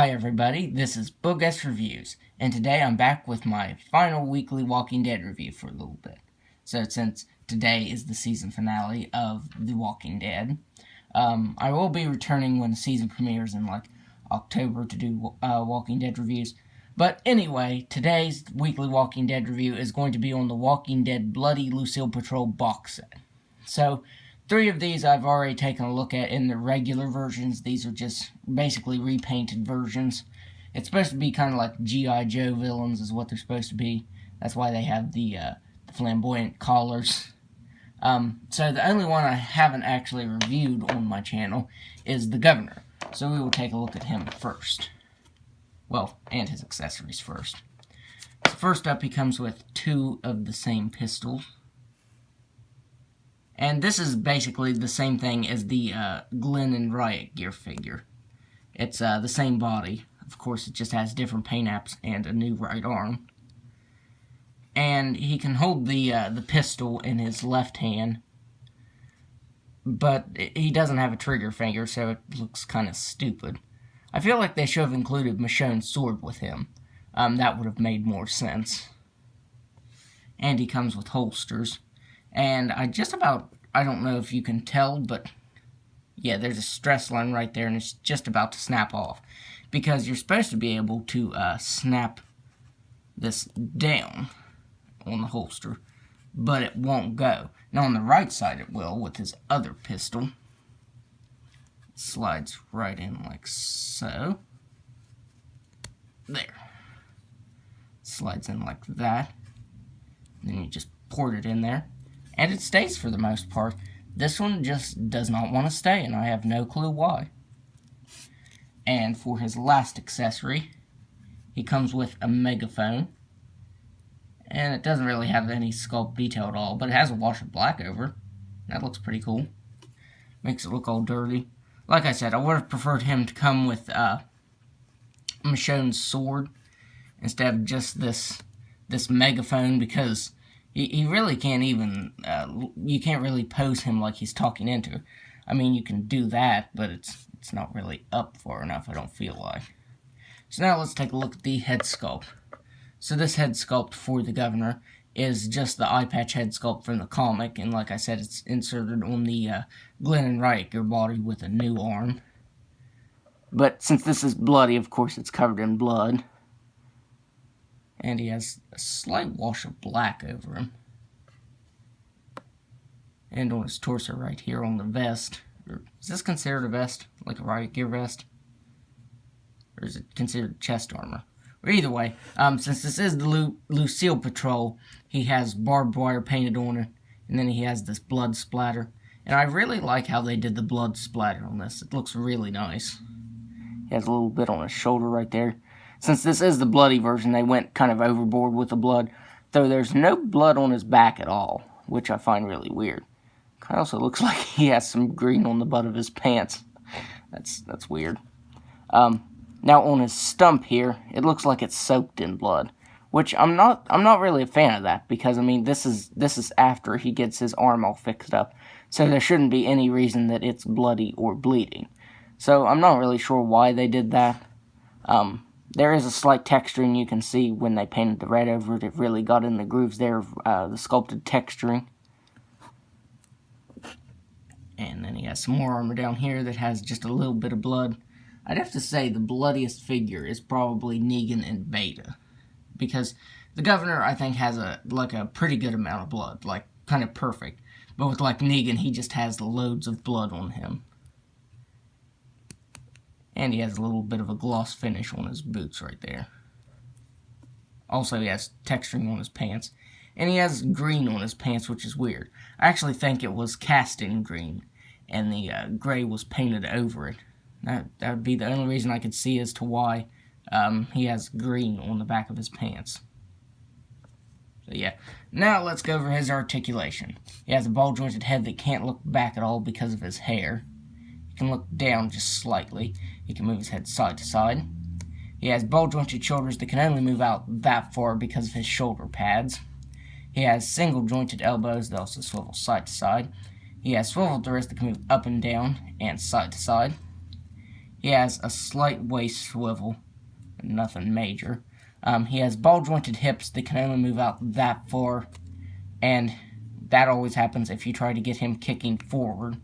Hi everybody, this is Bogus Reviews, and today I'm back with my final weekly Walking Dead review for a little bit. So since today is the season finale of The Walking Dead, I will be returning when the season premieres in October to do Walking Dead reviews. But anyway, today's weekly Walking Dead review is going to be on the Walking Dead Bloody Lucille Patrol box set. So 3 of these I've already taken a look at in the regular versions. These are just basically repainted versions. It's supposed to be kind of like G.I. Joe villains is what they're supposed to be. That's why they have the flamboyant collars. So the only one I haven't actually reviewed on my channel is the Governor. So we will take a look at him first. Well, and his accessories first. So first up, he comes with 2 of the same pistols. And this is basically the same thing as the Glenn and Riot gear figure. It's the same body. Of course, it just has different paint apps and a new right arm. And he can hold the pistol in his left hand. But he doesn't have a trigger finger, so it looks kind of stupid. I feel like they should have included Michonne's sword with him. That would have made more sense. And he comes with holsters. And I don't know if you can tell, but yeah, there's a stress line right there, and it's just about to snap off. Because you're supposed to be able to snap this down on the holster, but it won't go. Now on the right side it will, with his other pistol. It slides right in like so. There. Slides in like that. Then you just port it in there. And it stays for the most part. This one just does not want to stay, and I have no clue why. And for his last accessory, he comes with a megaphone. And it doesn't really have any sculpt detail at all, but it has a wash of black over it. That looks pretty cool. Makes it look all dirty. Like I said, I would have preferred him to come with Michonne's sword instead of just this megaphone, because he really can't even, you can't really pose him like he's talking into it. I mean, you can do that, but it's not really up far enough, I don't feel like. So now let's take a look at the head sculpt. So this head sculpt for the Governor is just the eye patch head sculpt from the comic, and like I said, it's inserted on the Glenn and Riot gear body with a new arm. But since this is bloody, of course it's covered in blood. And he has a slight wash of black over him. And on his torso right here on the vest. Is this considered a vest? Like a Riot gear vest? Or is it considered chest armor? Or either way, since this is the Lucille Patrol, he has barbed wire painted on it. And then he has this blood splatter. And I really like how they did the blood splatter on this. It looks really nice. He has a little bit on his shoulder right there. Since this is the bloody version, they went kind of overboard with the blood, though there's no blood on his back at all, which I find really weird. Kind of also looks like he has some green on the butt of his pants. That's weird. Now on his stump here, it looks like it's soaked in blood, which I'm not really a fan of that, because I mean this is after he gets his arm all fixed up, so there shouldn't be any reason that it's bloody or bleeding. So I'm not really sure why they did that. There is a slight texturing you can see when they painted the red over it. It really got in the grooves there of the sculpted texturing. And then he has some more armor down here that has just a little bit of blood. I'd have to say the bloodiest figure is probably Negan and Beta. Because the Governor, I think, has a pretty good amount of blood. Like, kind of perfect. But with Negan, he just has loads of blood on him. And he has a little bit of a gloss finish on his boots right there. Also, he has texturing on his pants. And he has green on his pants, which is weird. I actually think it was cast-in green, and the gray was painted over it. That would be the only reason I could see as to why he has green on the back of his pants. So yeah, now let's go over his articulation. He has a ball-jointed head that can't look back at all because of his hair. He can look down just slightly. He can move his head side to side. He has ball-jointed shoulders that can only move out that far because of his shoulder pads. He has single-jointed elbows that also swivel side to side. He has swivel wrists that can move up and down and side to side. He has a slight waist swivel, nothing major. He has ball-jointed hips that can only move out that far, and that always happens if you try to get him kicking forward.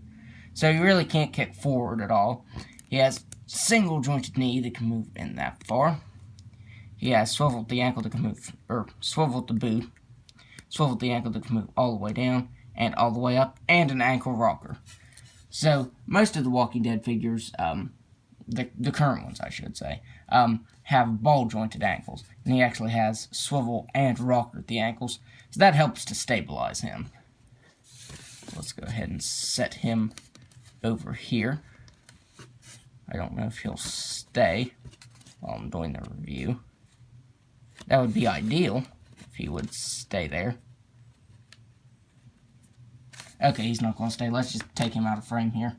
So he really can't kick forward at all. He has single-jointed knee that can move in that far. He has swiveled the ankle that can move, or swiveled the boot, swiveled the ankle that can move all the way down and all the way up, and an ankle rocker. So most of the Walking Dead figures, the current ones, I should say, have ball-jointed ankles. And he actually has swivel and rocker at the ankles, so that helps to stabilize him. Let's go ahead and set him over here. I don't know if he'll stay while I'm doing the review. That would be ideal if he would stay there. Okay, he's not going to stay. Let's just take him out of frame here.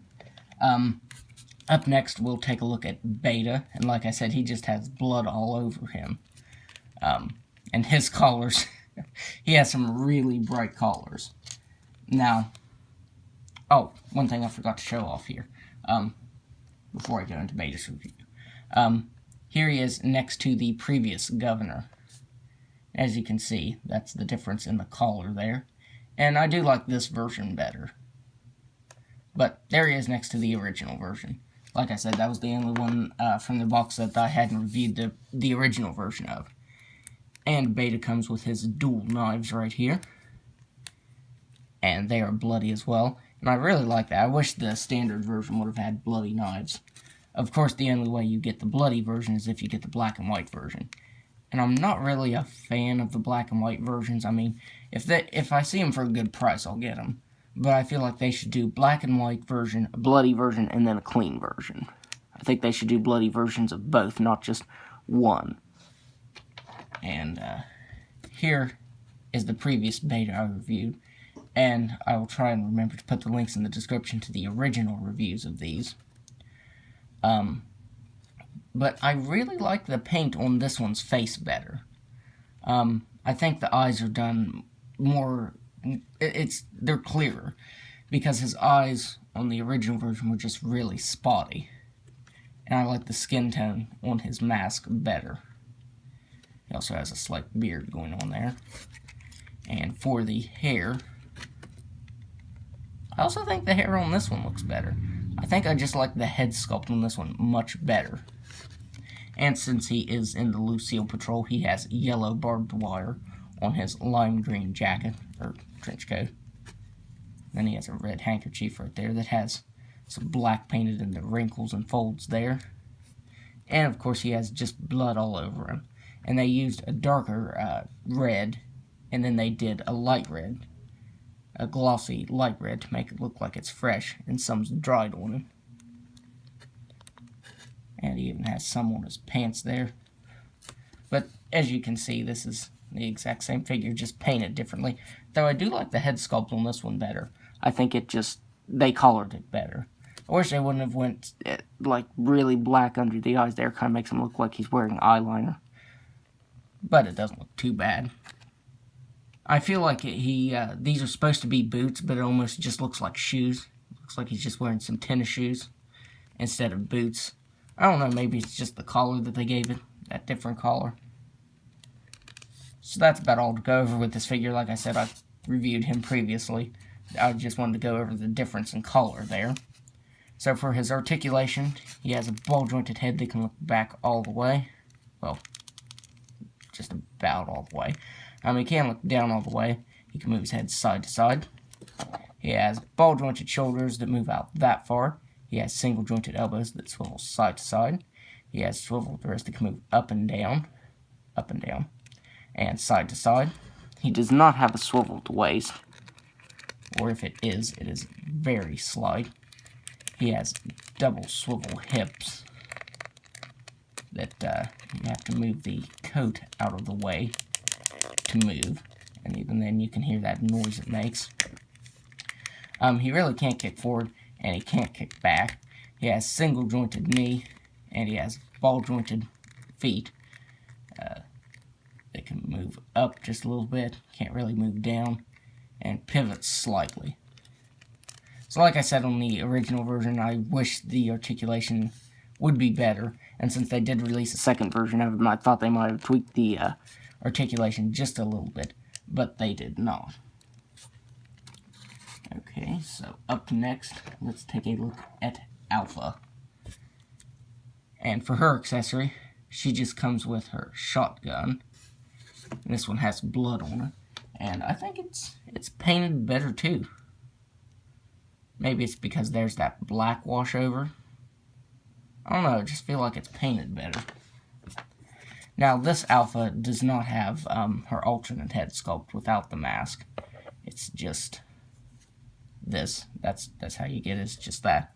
Up next, we'll take a look at Beta, and like I said, he just has blood all over him. And his collars, he has some really bright collars. Now, oh, one thing I forgot to show off here, before I go into Beta's review. Here he is next to the previous governor. As you can see, that's the difference in the collar there. And I do like this version better. But there he is next to the original version. Like I said, that was the only one from the box set that I hadn't reviewed the original version of. And Beta comes with his dual knives right here. And they are bloody as well. And I really like that. I wish the standard version would have had bloody knives. Of course, the only way you get the bloody version is if you get the black and white version. And I'm not really a fan of the black and white versions. I mean, if I see them for a good price, I'll get them. But I feel like they should do black and white version, a bloody version, and then a clean version. I think they should do bloody versions of both, not just one. And here is the previous Beta I reviewed. And I will try and remember to put the links in the description to the original reviews of these. But I really like the paint on this one's face better. I think the eyes are done more, they're clearer, because his eyes on the original version were just really spotty. And I like the skin tone on his mask better. He also has a slight beard going on there. And for the hair, I also think the hair on this one looks better. I think I just like the head sculpt on this one much better. And since he is in the Lucille Patrol, he has yellow barbed wire on his lime green jacket, or trench coat. Then he has a red handkerchief right there that has some black painted in the wrinkles and folds there. And of course he has just blood all over him. And they used a darker red, and then they did a light red, a glossy light red to make it look like it's fresh, and some's dried on him. And he even has some on his pants there. But as you can see, this is the exact same figure, just painted differently. Though I do like the head sculpt on this one better. I think they colored it better. I wish they wouldn't have went like really black under the eyes there. Kind of makes him look like he's wearing eyeliner. But it doesn't look too bad. I feel like these are supposed to be boots, but it almost just looks like shoes. Looks like he's just wearing some tennis shoes instead of boots. I don't know, maybe it's just the collar that they gave it, that different collar. So that's about all to go over with this figure. Like I said, I reviewed him previously. I just wanted to go over the difference in color there. So for his articulation, he has a ball-jointed head that can look back all the way. Well, just about all the way. He can look down all the way. He can move his head side to side. He has ball-jointed shoulders that move out that far. He has single-jointed elbows that swivel side to side. He has swivel wrists that can move up and down, and side to side. He does not have a swiveled waist, or if it is very slight. He has double swivel hips that you have to move the coat out of the way to move, and even then you can hear that noise it makes. He really can't kick forward, and he can't kick back. He has single-jointed knee, and he has ball-jointed feet. They can move up just a little bit, can't really move down, and pivot slightly. So like I said on the original version, I wish the articulation would be better. And since they did release a second version of it, I thought they might have tweaked the articulation just a little bit, but they did not. Okay, so up next, let's take a look at Alpha. And for her accessory, she just comes with her shotgun. And this one has blood on it, and I think it's painted better too. Maybe it's because there's that black wash over. I don't know, I just feel like it's painted better. Now, this Alpha does not have her alternate head sculpt without the mask. It's just this. That's how you get it. It's just that.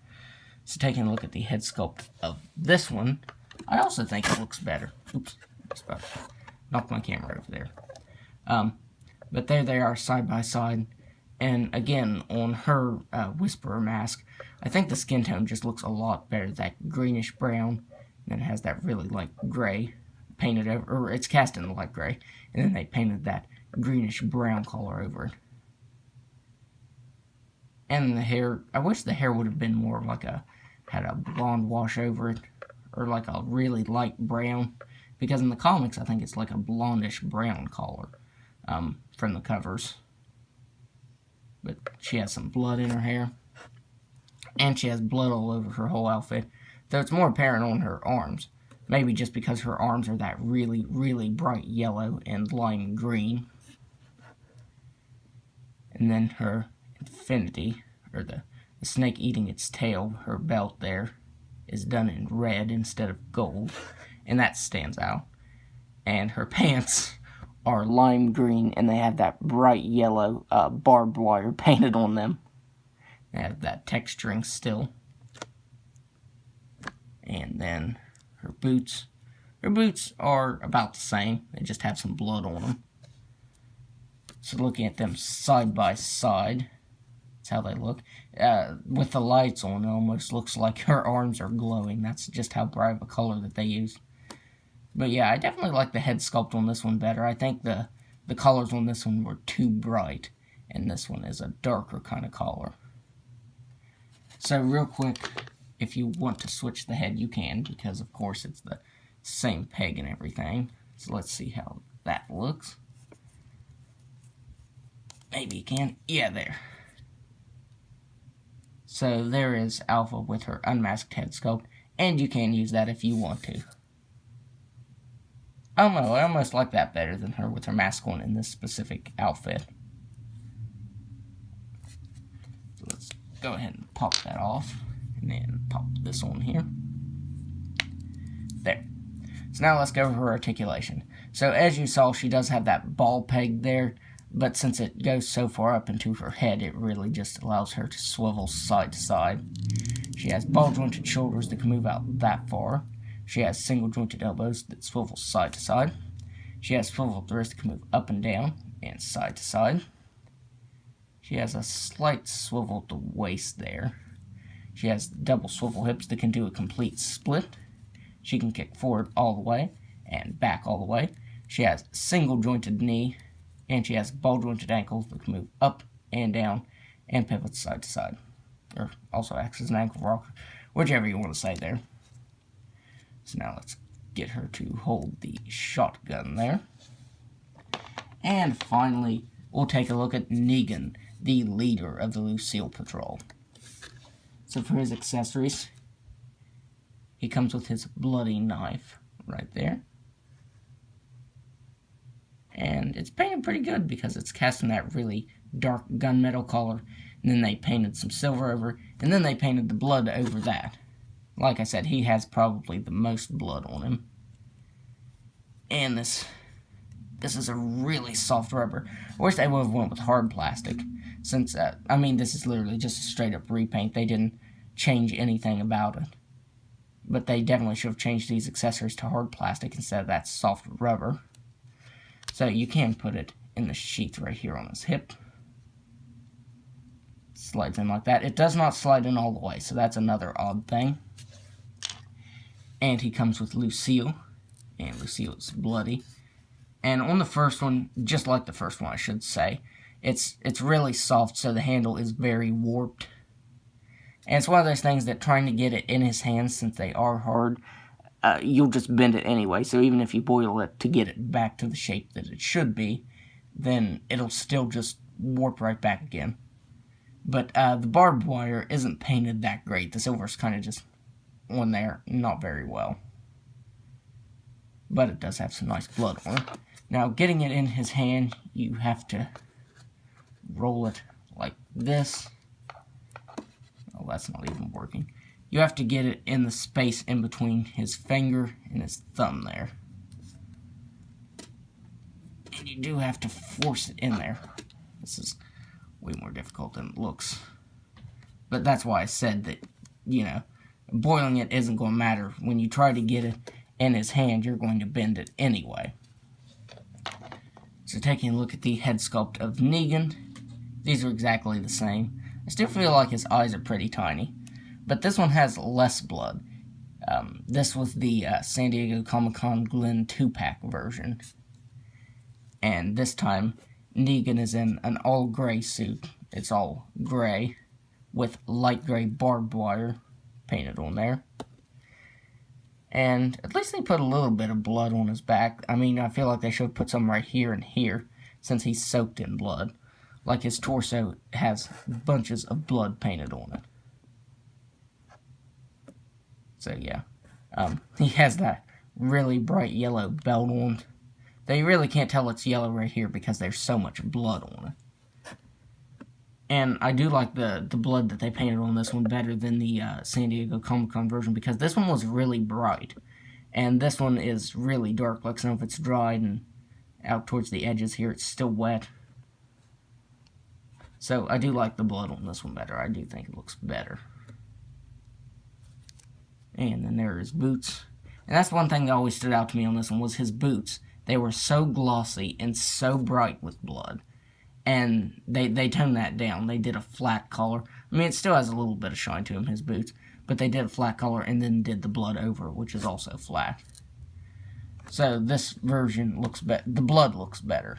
So taking a look at the head sculpt of this one, I also think it looks better. Oops, I just about knocked my camera over there. But there they are side by side. And again, on her Whisperer mask, I think the skin tone just looks a lot better. That greenish brown, and it has that really light gray painted over, or it's cast in the light gray, and then they painted that greenish brown color over it. And the hair, I wish the hair would have been more like had a blonde wash over it, or like a really light brown, because in the comics I think it's like a blondish brown color from the covers. But she has some blood in her hair, and she has blood all over her whole outfit, though it's more apparent on her arms. Maybe just because her arms are that really, really bright yellow and lime green. And then her infinity, or the snake eating its tail, her belt there, is done in red instead of gold, and that stands out. And her pants are lime green, and they have that bright yellow barbed wire painted on them. They have that texturing still. And then her boots. Her boots are about the same. They just have some blood on them. So looking at them side by side, that's how they look. With the lights on, it almost looks like her arms are glowing. That's just how bright of a color that they use. But yeah, I definitely like the head sculpt on this one better. I think the colors on this one were too bright, and this one is a darker kind of color. So real quick, if you want to switch the head, you can, because of course it's the same peg and everything. So let's see how that looks. Maybe you can. Yeah, there. So there is Alpha with her unmasked head sculpt, and you can use that if you want to. I don't know, I almost like that better than her with her mask on in this specific outfit. So let's go ahead and pop that off, and then pop this on here. There. So now let's go over her articulation. So as you saw, she does have that ball peg there, but since it goes so far up into her head, it really just allows her to swivel side to side. She has ball-jointed shoulders that can move out that far. She has single-jointed elbows that swivel side to side. She has swiveled wrists that can move up and down and side to side. She has a slight swivel at the waist there. She has double swivel hips that can do a complete split. She can kick forward all the way and back all the way. She has single-jointed knee, and she has ball-jointed ankles that can move up and down and pivot side to side. Or also acts as an ankle rocker, whichever you want to say there. So now let's get her to hold the shotgun there. And finally, we'll take a look at Negan, the leader of the Lucille Patrol. So for his accessories, he comes with his bloody knife right there. And it's painted pretty good because it's cast in that really dark gunmetal color. And then they painted some silver over it. And then they painted the blood over that. Like I said, he has probably the most blood on him. And this is a really soft rubber. I wish they would have went with hard plastic. Since, I mean, this is literally just a straight up repaint. They didn't change anything about it. But they definitely should have changed these accessories to hard plastic instead of that soft rubber. So you can put it in the sheath right here on his hip. Slides in like that. It does not slide in all the way, so that's another odd thing. And he comes with Lucille, and Lucille is bloody. And on the first one, just like the first one I should say, it's really soft, so the handle is very warped. And it's one of those things that trying to get it in his hands, since they are hard, you'll just bend it anyway. So even if you boil it to get it back to the shape that it should be, then it'll still just warp right back again. But the barbed wire isn't painted that great. The silver's kind of just on there, not very well. But it does have some nice blood on it. Now, getting it in his hand, you have to roll it like this. Oh, that's not even working. You have to get it in the space in between his finger and his thumb there. And you do have to force it in there. This is way more difficult than it looks. But that's why I said that, boiling it isn't going to matter. When you try to get it in his hand, you're going to bend it anyway. So taking a look at the head sculpt of Negan, these are exactly the same. I still feel like his eyes are pretty tiny, but this one has less blood. This was the San Diego Comic-Con Glen 2-pack version. And this time, Negan is in an all-gray suit. It's all gray, with light gray barbed wire painted on there. And at least they put a little bit of blood on his back. I mean, I feel like they should have put some right here and here, since he's soaked in blood. Like his torso has bunches of blood painted on it. So yeah, he has that really bright yellow belt on. They really can't tell it's yellow right here because there's so much blood on it. And I do like the blood that they painted on this one better than the San Diego Comic-Con version, because this one was really bright. And this one is really dark, like some of it's dried, and out towards the edges here it's still wet. So I do like the blood on this one better. I do think it looks better. And then there are his boots. And that's one thing that always stood out to me on this one, was his boots. They were so glossy and so bright with blood. And they toned that down. They did a flat color. I mean, it still has a little bit of shine to him, his boots. But they did a flat color and then did the blood over it, which is also flat. So this version looks better. The blood looks better.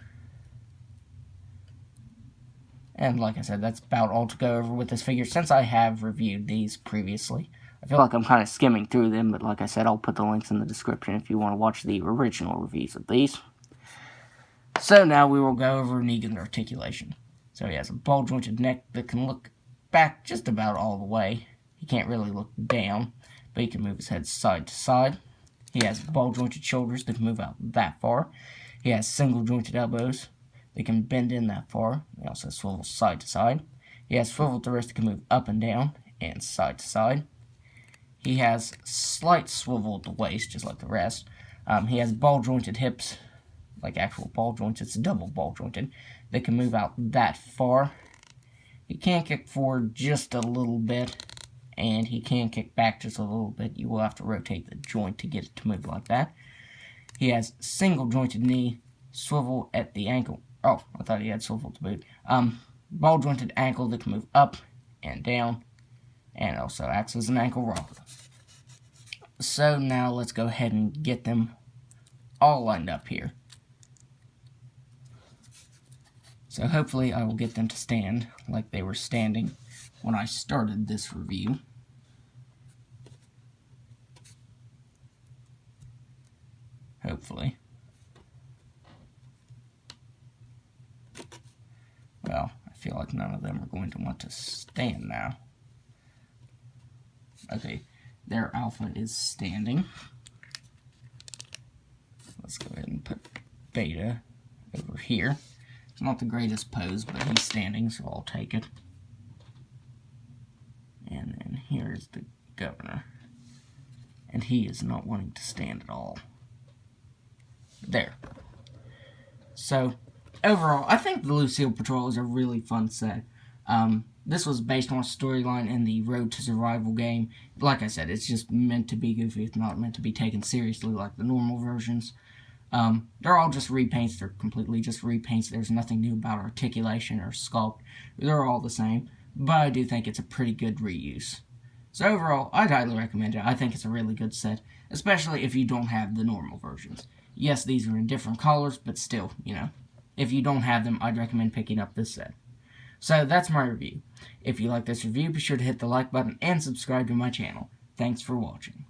And like I said, that's about all to go over with this figure, since I have reviewed these previously. I feel like I'm kind of skimming through them, but like I said, I'll put the links in the description if you want to watch the original reviews of these. So now we will go over Negan's articulation. So he has a ball-jointed neck that can look back just about all the way. He can't really look down, but he can move his head side to side. He has ball-jointed shoulders that can move out that far. He has single-jointed elbows. They can bend in that far. They also swivel side to side. He has swivel to wrist that can move up and down and side to side. He has slight swivel at the waist, just like the rest. He has ball-jointed hips, like actual ball joints. It's double ball-jointed. They can move out that far. He can kick forward just a little bit, and he can kick back just a little bit. You will have to rotate the joint to get it to move like that. He has single-jointed knee, swivel at the ankle. Oh, I thought he had swivel to boot. Ball-jointed ankle that can move up and down, and also acts as an ankle rocker. So now let's go ahead and get them all lined up here. So hopefully I will get them to stand like they were standing when I started this review. Hopefully. Well, I feel like none of them are going to want to stand now. Okay, their alpha is standing. Let's go ahead and put beta over here. It's not the greatest pose, but he's standing, so I'll take it. And then here's the governor. And he is not wanting to stand at all. There. So, overall, I think the Lucille Patrol is a really fun set. This was based on a storyline in the Road to Survival game. Like I said, it's just meant to be goofy. It's not meant to be taken seriously like the normal versions. They're all just repaints. They're completely just repaints. There's nothing new about articulation or sculpt. They're all the same. But I do think it's a pretty good reuse. So overall, I'd highly recommend it. I think it's a really good set, especially if you don't have the normal versions. Yes, these are in different colors, but still, if you don't have them, I'd recommend picking up this set. So that's my review. If you like this review, be sure to hit the like button and subscribe to my channel. Thanks for watching.